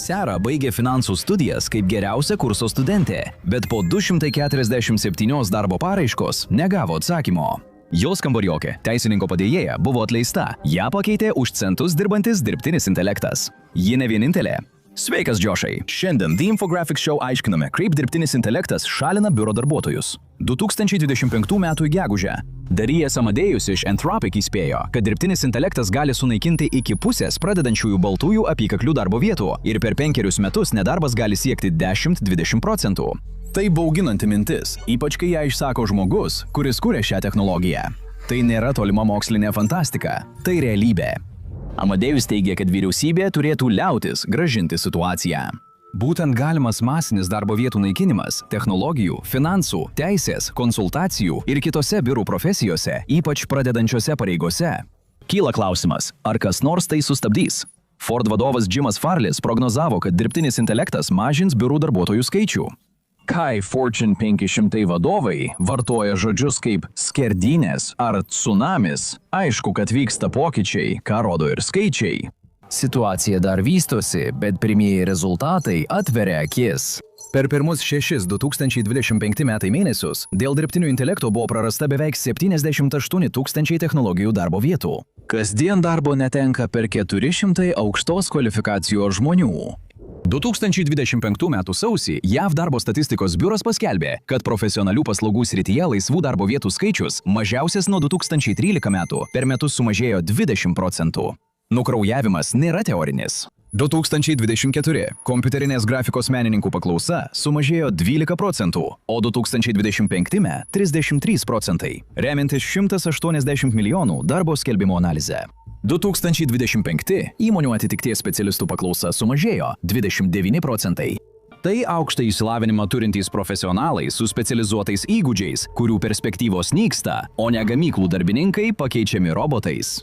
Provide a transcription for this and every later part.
Sara baigė finansų studijas kaip geriausia kurso studentė, bet po 247 darbo paraiškos negavo atsakymo. Jos kambariokė, teisininko padėjėja, buvo atleista. Ją pakeitė už centus dirbantis dirbtinis intelektas. Ji ne vienintelė. Sveikas, Džošai! Šiandien The Infographics Show aiškiname, kaip dirbtinis intelektas šalina biuro darbuotojus. 2025 metų gegužę Darijas Amadėjus iš Anthropic įspėjo, kad dirbtinis intelektas gali sunaikinti iki pusės pradedančiųjų baltųjų apykaklių darbo vietų ir per 5 metus nedarbas gali siekti 10–20%. Tai bauginanti mintis, ypač kai ją išsako žmogus, kuris kuria šią technologiją. Tai nėra tolima mokslinė fantastika, tai realybė. Amadėjus teigia, kad vyriausybė turėtų liautis grąžinti situaciją. Būtent galimas masinis darbo vietų naikinimas technologijų, finansų, teisės, konsultacijų ir kitose biurų profesijose, ypač pradedančiose pareigose. Kyla klausimas, ar kas nors tai sustabdys? Ford vadovas Jimas Farlis prognozavo, kad dirbtinis intelektas mažins biurų darbuotojų skaičių. Kai Fortune 500 vadovai vartoja žodžius kaip skerdynės ar tsunamis, aišku, kad vyksta pokyčiai, ką rodo ir skaičiai. Situacija dar vystosi, bet pirmieji rezultatai atveria akis. Per pirmus 2025 metai mėnesius dėl dirbtinio intelekto buvo prarasta beveik 78 000 technologijų darbo vietų. Kasdien darbo netenka per 400 aukštos kvalifikacijos žmonių. 2025 m. sausį JAV darbo statistikos biuras paskelbė, kad profesionalių paslaugų srityje laisvų darbo vietų skaičius mažiausias nuo 2013 metų per metus sumažėjo 20%. Nukraujavimas nėra teorinis. 2024 kompiuterinės grafikos menininkų paklausa sumažėjo 12%, o 2025 – 33%, remiantis 180 milijonų darbo skelbimo analizę. 2025 įmonių atitikties specialistų paklausa sumažėjo 29%. Tai aukštą išsilavinimą turintys profesionalai su specializuotais įgūdžiais, kurių perspektyvos nyksta, o ne gamyklų darbininkai pakeičiami robotais.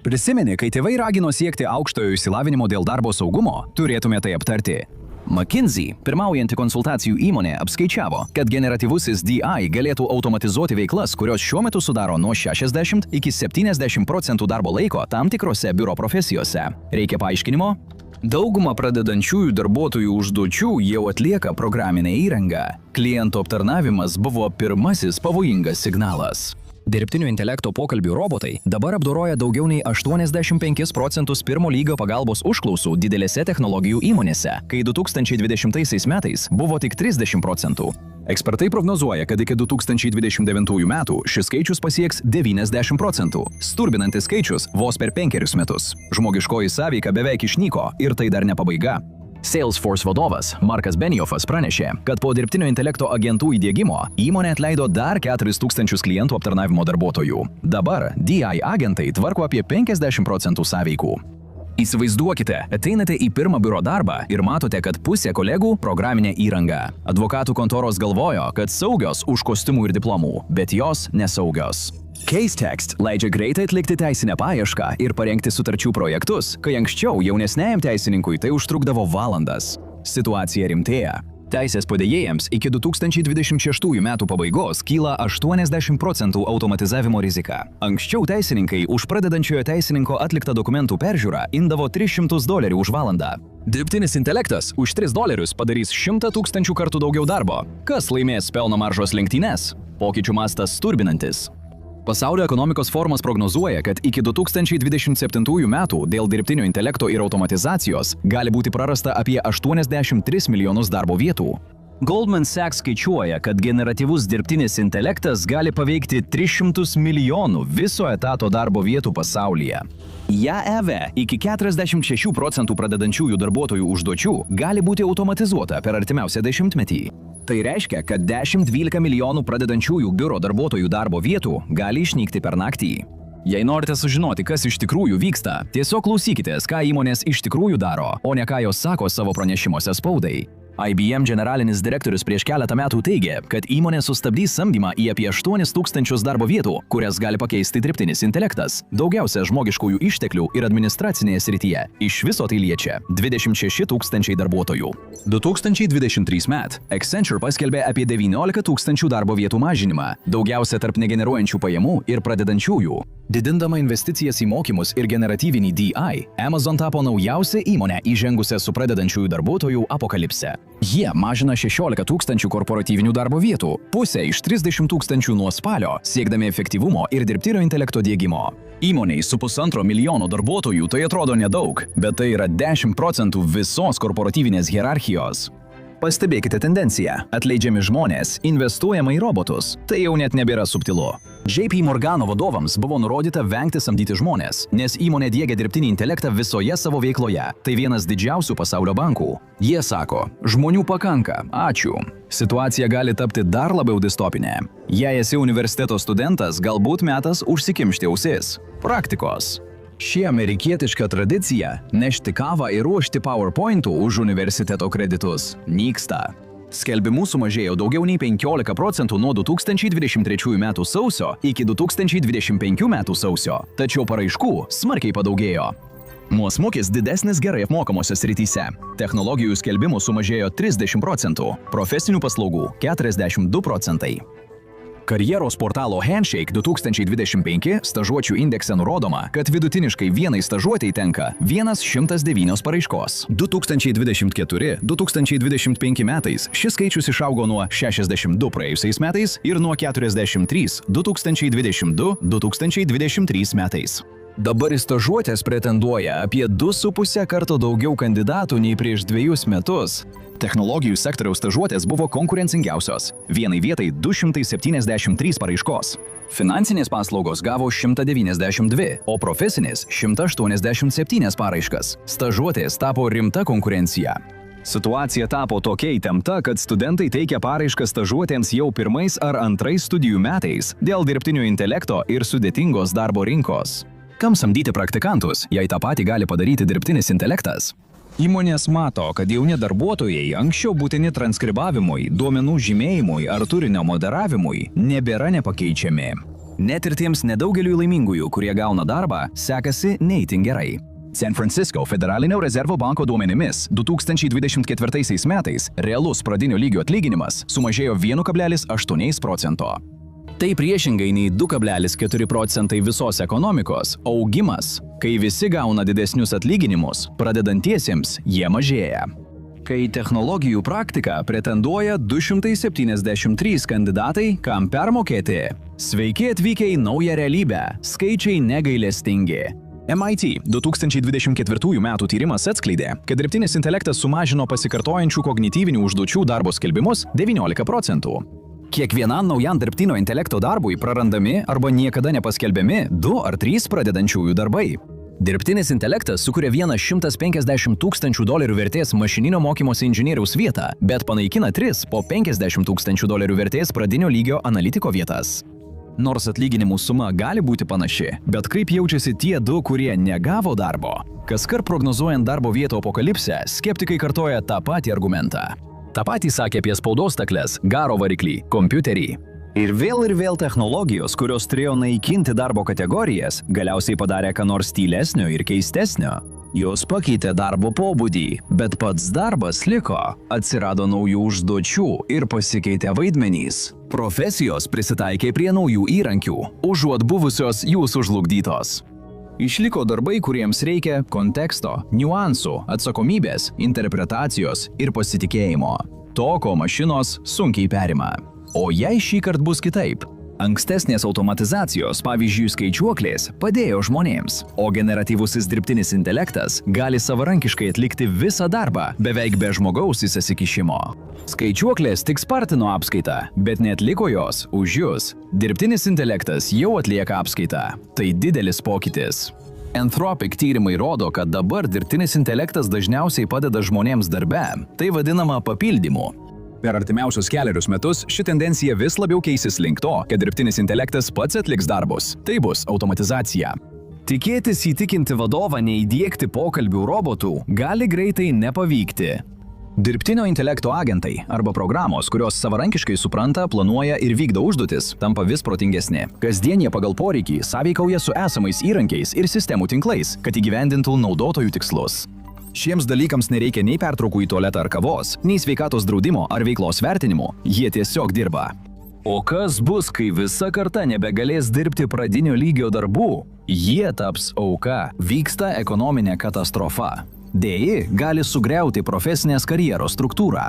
Prisimeni, kai tėvai ragino siekti aukštojo išsilavinimo dėl darbo saugumo, turėtume tai aptarti. McKinsey, pirmaujanti konsultacijų įmonė, apskaičiavo, kad generatyvusis DI galėtų automatizuoti veiklas, kurios šiuo metu sudaro nuo 60 iki 70% darbo laiko tam tikrose biuro profesijose. Reikia paaiškinimo? Dauguma pradedančiųjų darbuotojų užduočių jau atlieka programinę įrangą. Klientų aptarnavimas buvo pirmasis pavojingas signalas. Dirbtinio intelekto pokalbių robotai dabar apdoroja daugiau nei 85% pirmo lygio pagalbos užklausų didelėse technologijų įmonėse, kai 2020 metais buvo tik 30%. Ekspertai prognozuoja, kad iki 2029 metų šis skaičius pasieks 90%, stulbinantis skaičius vos per 5 metus. Žmogiškoji sąveika beveik išnyko ir tai dar ne pabaiga. Salesforce vadovas Markas Benioffas pranešė, kad po dirbtinio intelekto agentų įdiegimo įmonė atleido dar 4000 klientų aptarnavimo darbuotojų. Dabar DI agentai tvarko apie 50% sąveikų. Įsivaizduokite, ateinate į pirmą biuro darbą ir matote, kad pusė kolegų programinė įranga. Advokatų kontoros galvojo, kad saugios už kostiumų ir diplomų, bet jos nesaugios. CaseText leidžia greitai atlikti teisinę paiešką ir parengti sutarčių projektus, kai anksčiau jaunesniajam teisininkui tai užtrukdavo valandas. Situacija rimtėja. Teisės padėjėjams iki 2026 metų pabaigos kyla 80% automatizavimo rizika. Anksčiau teisininkai už pradedančiojo teisininko atliktą dokumentų peržiūrą imdavo $300 už valandą. Dirbtinis intelektas už $3 padarys 100 000 kartų daugiau darbo. Kas laimės pelno maržos lenktynes? Pokyčių mastas stulbinantis. Pasaulio ekonomikos forumas prognozuoja, kad iki 2027 metų dėl dirbtinio intelekto ir automatizacijos gali būti prarasta apie 83 milijonus darbo vietų. Goldman Sachs skaičiuoja, kad generatyvus dirbtinis intelektas gali paveikti 300 milijonų viso etato darbo vietų pasaulyje. JAV iki 46% pradedančiųjų darbuotojų užduočių gali būti automatizuota per artimiausią dešimtmetį. Tai reiškia, kad 10–12 milijonų pradedančiųjų biuro darbuotojų darbo vietų gali išnykti per naktį. Jei norite sužinoti, kas iš tikrųjų vyksta, tiesiog klausykitės, ką įmonės iš tikrųjų daro, o ne ką jos sako savo pranešimuose spaudai. IBM generalinis direktorius prieš keletą metų teigė, kad įmonė sustabdys samdymą į apie 8,000 darbo vietų, kurias gali pakeisti dirbtinis intelektas, daugiausia žmogiškųjų išteklių ir administracinėje srityje. Iš viso tai liečia 26,000 darbuotojų. 2023 met Accenture paskelbė apie 19,000 darbo vietų mažinimą, daugiausia tarp negeneruojančių pajamų ir pradedančiųjų. Didindama investicijas į mokymus ir generatyvinį DI, Amazon tapo naujausia įmonė įžengusia su pradedančiųjų darbuotojų apokalipse. Jie mažina 16,000 korporatyvinių darbo vietų, pusę iš 30,000 nuo spalio, siekdami efektyvumo ir dirbtinio intelekto diegimo. Įmoniai su 1,5 milijono darbuotojų tai atrodo nedaug, bet tai yra 10% visos korporatyvinės hierarchijos. Pastebėkite tendenciją. Atleidžiami žmonės, investuojama į robotus. Tai jau net nebėra subtilu. JP Morgano vadovams buvo nurodyta vengti samdyti žmonės, nes įmonė diegia dirbtinį intelektą visoje savo veikloje. Tai vienas didžiausių pasaulio bankų. Jie sako, žmonių pakanka, ačiū. Situacija gali tapti dar labiau distopinė. Jei esi universiteto studentas, galbūt metas užsikimšti ausis. Praktikos. Ši amerikietiška tradicija nešti kavą ir ruošti PowerPointų už universiteto kreditus nyksta. Skelbimų sumažėjo daugiau nei 15% nuo 2023 metų sausio iki 2025 metų sausio, tačiau paraiškų smarkiai padaugėjo. Nuosmukis didesnis gerai apmokamose srityse. Technologijų skelbimų sumažėjo 30%, profesinių paslaugų 42%. Karjeros portalo Handshake 2025 stažuočių indekse nurodoma, kad vidutiniškai vienai stažuotei tenka 109 paraiškos. 2024-2025 metais šis skaičius išaugo nuo 62 praėjusiais metais ir nuo 43 2022-2023 metais. Dabar į stažuotės pretenduoja apie 2,5 karto daugiau kandidatų nei prieš 2 metus. Technologijų sektoriaus stažuotės buvo konkurencingiausios. Vienai vietai 273 paraiškos. Finansinės paslaugos gavo 192, o profesinės 187 paraiškas. Stažuotės tapo rimta konkurencija. Situacija tapo tokia įtempta, kad studentai teikia paraiškas stažuotėms jau 1 ar 2 studijų metais dėl dirbtinio intelekto ir sudėtingos darbo rinkos. Kam samdyti praktikantus, jei tą patį gali padaryti dirbtinis intelektas? Įmonės mato, kad jauni darbuotojai anksčiau būtini transkribavimui, duomenų žymėjimui ar turinio moderavimui nebėra nepakeičiami. Net ir tiems nedaugeliui laimingųjų, kurie gauna darbą, sekasi neįtin gerai. San Francisco Federalinio rezervo banko duomenimis 2024 metais realus pradinio lygio atlyginimas sumažėjo 1,8%. Tai priešingai nei 2,4% visos ekonomikos augimas. Kai visi gauna didesnius atlyginimus, pradedantiesiems jie mažėja. Kai technologijų praktika pretenduoja 273 kandidatai, kam permokėti. Sveiki atvykę į naują realybę, skaičiai negailestingi. MIT 2024 metų tyrimas atskleidė, kad dirbtinis intelektas sumažino pasikartojančių kognityvinių užduočių darbo skelbimus 19%. Kiekvienam naujam dirbtinio intelekto darbui prarandami arba niekada nepaskelbiami 2 ar 3 pradedančiųjų darbai. Dirbtinis intelektas sukuria $150 000 vertės mašininio mokymosi inžinieriaus vietą, bet panaikina 3 po $50 000 vertės pradinio lygio analitiko vietas. Nors atlyginimų suma gali būti panaši, bet kaip jaučiasi tie 2, kurie negavo darbo? Kaskart prognozuojant darbo vietų apokalipsę, skeptikai kartoja tą patį argumentą. Ta patį sakė apie spaudos stakles, garo variklį, kompiuterį. Ir vėl technologijos, kurios turėjo naikinti darbo kategorijas, galiausiai padarė ką nors tylesnio ir keistesnio. Jos pakeitė darbo pobūdį, bet pats darbas liko. Atsirado naujų užduočių ir pasikeitė vaidmenys. Profesijos prisitaikė prie naujų įrankių, užuot buvusios jų sužlugdytos. Išliko darbai, kuriems reikia konteksto, niuansų, atsakomybės, interpretacijos ir pasitikėjimo. To, ko mašinos sunkiai perima. O jei šįkart bus kitaip? Ankstesnės automatizacijos, pavyzdžiui skaičiuoklės, padėjo žmonėms, o generatyvusis dirbtinis intelektas gali savarankiškai atlikti visą darbą, beveik be žmogaus įsikišimo. Skaičiuoklės tik spartino apskaitą, bet neatliko jos už jus. Dirbtinis intelektas jau atlieka apskaitą. Tai didelis pokytis. Anthropic tyrimai rodo, kad dabar dirbtinis intelektas dažniausiai padeda žmonėms darbe. Tai vadinama papildymu. Per artimiausius 4 metus ši tendencija vis labiau keisis link to, kad dirbtinis intelektas pats atliks darbus. Tai bus automatizacija. Tikėtis įtikinti vadovą neįdiegti pokalbių robotų gali greitai nepavykti. Dirbtinio intelekto agentai arba programos, kurios savarankiškai supranta, planuoja ir vykdo užduotis, tampa vis protingesni. Kasdien jie pagal poreikį sąveikauja su esamais įrankiais ir sistemų tinklais, kad įgyvendintų naudotojų tikslus. Šiems dalykams nereikia nei pertraukų į tualetą ar kavos, nei sveikatos draudimo ar veiklos vertinimo, jie tiesiog dirba. O kas bus, kai visa karta nebegalės dirbti pradinio lygio darbų? Jie taps auka. Vyksta ekonominė katastrofa. DI gali sugriauti profesinės karjeros struktūrą.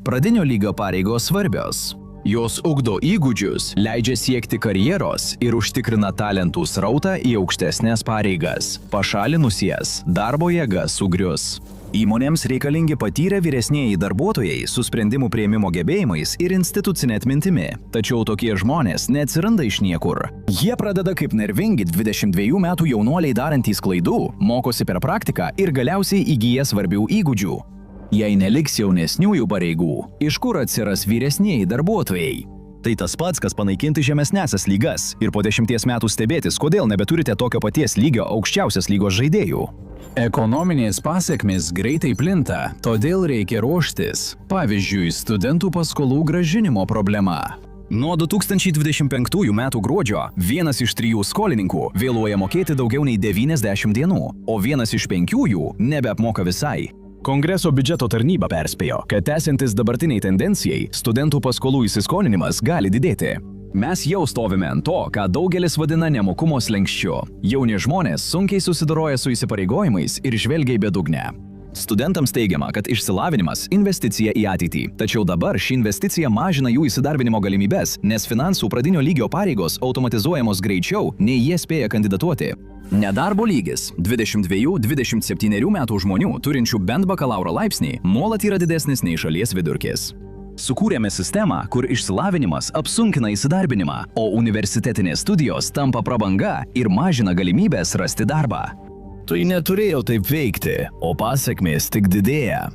Pradinio lygio pareigos svarbios. Jos ugdo įgūdžius, leidžia siekti karjeros ir užtikrina talentų srautą į aukštesnės pareigas. Pašalinus jas, darbo jėga sugrius. Įmonėms reikalingi patyrę vyresnieji darbuotojai su sprendimų priėmimo gebėjimais ir institucinė atmintimi. Tačiau tokie žmonės neatsiranda iš niekur. Jie pradeda kaip nervingi 22 metų jaunuoliai darantys klaidų, mokosi per praktiką ir galiausiai įgyja svarbių įgūdžių. Jei neliks jaunesniųjų pareigų, iš kur atsiras vyresnieji darbuotojai? Tai tas pats, kas panaikinti žemesnėsias lygas ir po 10 metų stebėtis, kodėl nebeturite tokio paties lygio aukščiausios lygos žaidėjų. Ekonominės pasekmės greitai plinta, todėl reikia ruoštis. Pavyzdžiui, studentų paskolų grąžinimo problema. Nuo 2025 metų gruodžio vienas iš 3 skolininkų vėluoja mokėti daugiau nei 90 dienų, o vienas iš 5 jų nebeapmoka visai. Kongreso biudžeto tarnyba perspėjo, kad tęsiantis dabartiniai tendencijai, studentų paskolų įsiskolinimas gali didėti. Mes jau stovime ant to, ką daugelis vadina nemokumo slenksčiu. Jauni žmonės sunkiai susidoroja su įsipareigojimais ir žvelgia į bedugnę. Studentams teigiama, kad išsilavinimas – investicija į ateitį. Tačiau dabar ši investicija mažina jų įsidarbinimo galimybes, nes finansų pradinio lygio pareigos automatizuojamos greičiau, nei jie spėja kandidatuoti. Nedarbo lygis 22–27 metų žmonių turinčių bent bakalauro laipsnį nuolat yra didesnis nei šalies vidurkis. Sukūrėme sistemą, kur išsilavinimas apsunkina įsidarbinimą, o universitetinės studijos tampa prabanga ir mažina galimybės rasti darbą. Tai neturėjo taip veikti, o pasekmės tik didėja.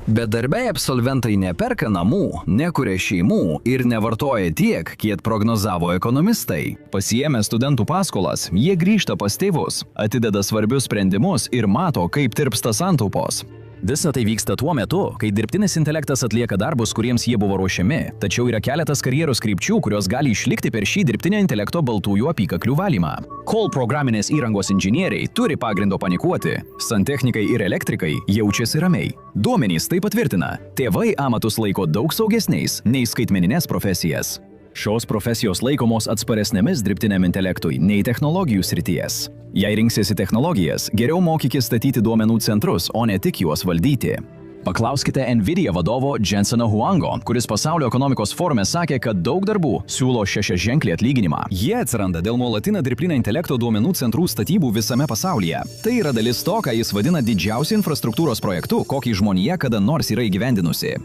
Bedarbiai absolventai neperka namų, nekuria šeimų ir nevartoja tiek, kiek prognozavo ekonomistai. Pasiėmę studentų paskolas, jie grįžta pas tėvus, atideda svarbius sprendimus ir mato, kaip tirpsta santaupos. Visa tai vyksta tuo metu, kai dirbtinis intelektas atlieka darbus, kuriems jie buvo ruošiami, tačiau yra keletas karjeros krypčių, kurios gali išlikti per šį dirbtinio intelekto baltųjų apykaklių valymą. Kol programinės įrangos inžinieriai turi pagrindo panikuoti, santechnikai ir elektrikai jaučiasi ramiai. Duomenys tai patvirtina, tėvai amatus laiko daug saugesniais nei skaitmenines profesijas. Šios profesijos laikomos atsparesnėmis dirbtiniam intelektui nei technologijų srities. Jei rinksiesi technologijas, geriau mokykis statyti duomenų centrus, o ne tik juos valdyti. Paklauskite Nvidia vadovo Jenseną Huango, kuris pasaulio ekonomikos forume sakė, kad daug darbų siūlo 6-ženklį atlyginimą. Jie atsiranda dėl nuolatinio dirbtinio intelekto duomenų centrų statybų visame pasaulyje. Tai yra dalis to, ką jis vadina didžiausiu infrastruktūros projektu, kokį žmonija kada nors yra įgyvendinusi.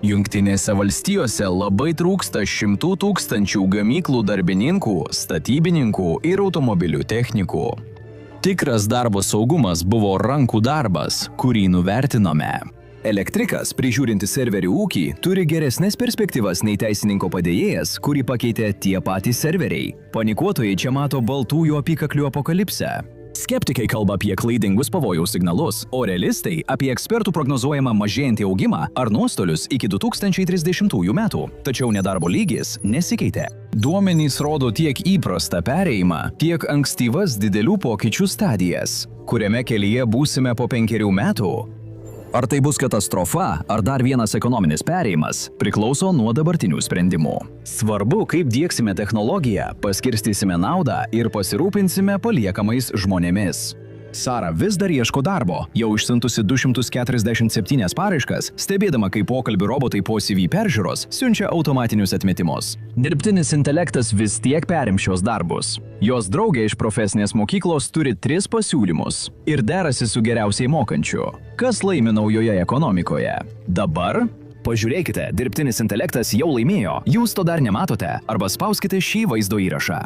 Jungtinėse valstijose labai trūksta 100 000 gamyklų darbininkų, statybininkų ir automobilių technikų. Tikras darbo saugumas buvo rankų darbas, kurį nuvertinome. Elektrikas, prižiūrintis serverių ūkį, turi geresnės perspektyvas nei teisininko padėjėjas, kurį pakeitė tie patys serveriai. Panikuotojai čia mato baltųjų apykaklių apokalipsę. Skeptikai kalba apie klaidingus pavojaus signalus, o realistai apie ekspertų prognozuojamą mažėjantį augimą ar nuostolius iki 2030 metų. Tačiau nedarbo lygis nesikeitė. Duomenys rodo tiek įprastą perėjimą, tiek ankstyvas didelių pokyčių stadijas, kuriame kelyje būsime po 5 metų. Ar tai bus katastrofa, ar dar vienas ekonominis perėjimas, priklauso nuo dabartinių sprendimų. Svarbu, kaip diegsime technologiją, paskirstysime naudą ir pasirūpinsime paliekamais žmonėmis. Sara vis dar ieško darbo, jau išsiuntusi 247 paraiškas, stebėdama, kaip pokalbių robotai po CV peržiūros siunčia automatinius atmetimus. Dirbtinis intelektas vis tiek perims šios darbus. Jos draugė iš profesinės mokyklos turi 3 pasiūlymus ir derasi su geriausiai mokančiu. Kas laimi naujoje ekonomikoje? Dabar? Pažiūrėkite, dirbtinis intelektas jau laimėjo, jūs to dar nematote, arba spauskite šį vaizdo įrašą.